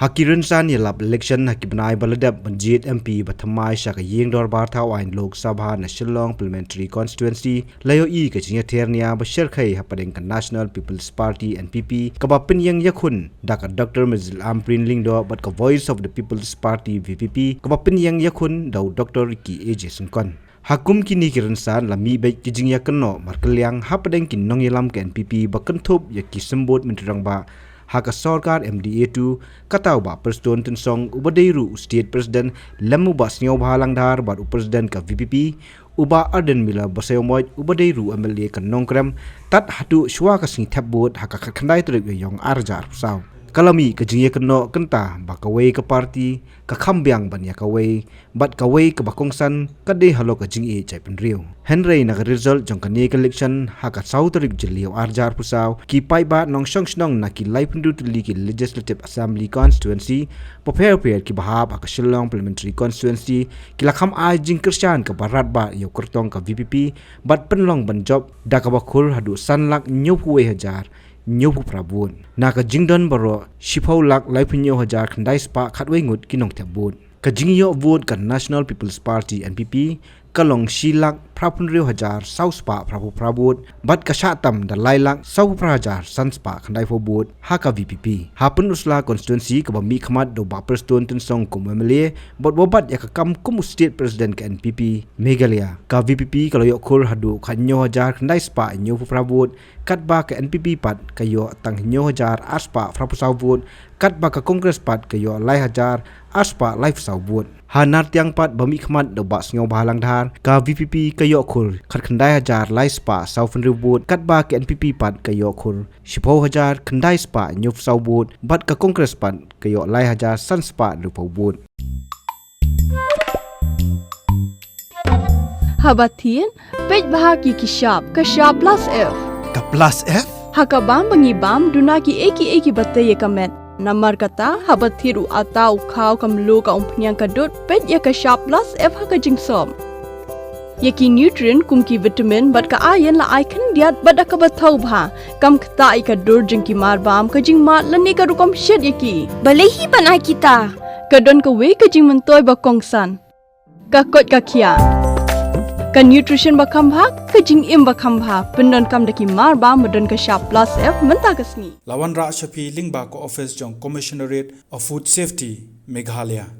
Hakirinsan yelap election hakibnai baladab banjit MP bathamai shaka yeng dor bar thawain Lok Sabha na Shillong Parliamentary Constituency layo ka Īather nia ba Shyrkhei hapadeng ka National People's Party NPP ka ba penyang yakhun dak Dr. Mazil Amprin Lingdo bat ka Voice of the People's Party VPP ka ba penyang yakhun daw Dr. Ki AJ Sungkon Hakum kini kiransan lami baik kijing yakenno markeliang hapadeng kin nong yelam ka NPP ba kentup ya ki sembut menterang ba haka sarkar MDA2 katau ba preston tensong ubadeiru state president lamu ba sniaw bahalang dar ba president ka VPP uba arden mila basayomoy ubadeiru MLA kan nongkrem tat hatu shwa ka sing thabot haka khandai trek yong arjar saw kalami kajingye kenno kenta ba kawei ka party ka khambyang ban ya kawei bat kawei ka bakongsan kade halo ka jingye chai penriu henrei na result jong kani election haka sautrik jeliu arjar pusaw ki pai ba nong shnong na ki laipundu tuli ki legislative assembly constituency prepare ki bahab haka Shillong Parliamentary Constituency ki lakham ai jing krisyan ka barat ba yo kertong ka VPP bat penlong ban job da ka bakhur hadu sanlak nyupuwe hajar nyopu prabun naka jingdon baro shipau lak laipinyo hajar khandai spa khatwei ngut kinong thabun ka jingyo vote ka National People's Party NPP kalong shilak prapunrio hajar sauspa prabut bat ka shatam da lailak sau prajar sanspa khandai fobut haka VPP ha Pynursla constituency ka bami khamat do ba preston tensong kum MLA bot bobat ya ka kam kum state president ka NPP Meghalaya ka VPP kaloyo khur hadu khanyo hajar khandai spa nyo prabut kat ba ka NPP pat kayo tang nyo hajar aspa prapusawut kat ba ka congress pat kayo lai hajar aspa life sawut ha Nartiang pat bami khamat do ba sngaw bahalang dhar ka VPP kayo khur khat khandai hajar lai spa saufun ribut kat ba ka NPP pat kayo khur shipo hajar khandai spa nyuf sawut bat ka congress pat kayo lai hajar san spa rupawut Habatin pej bahagi kishap kashap plus F ka plus F hakabam bangibam dunaki eki batte yekamet Namar kata habat thiru atau kau kamlu ka umpnyang kadut pet ya ka sharp plus F haka jingsom. Yaki nutrient kumki vitamin bat ka iron la icon diat bat ka bathau bha kam kta I ka dur jingki marbam ka jing mat lani ka rukom shed yaki. Balehi banai kita. Ka don ka we ka jing mentoy ba kongsan. Ka kot ka kia. Ka nutrition ba khambha ka jing im ba khambha pendon kam daki marba modon ka sharp plus F menta kasni. Lawan Ra Shafi Lingba ko office jong Commissionerate of Food Safety Meghalaya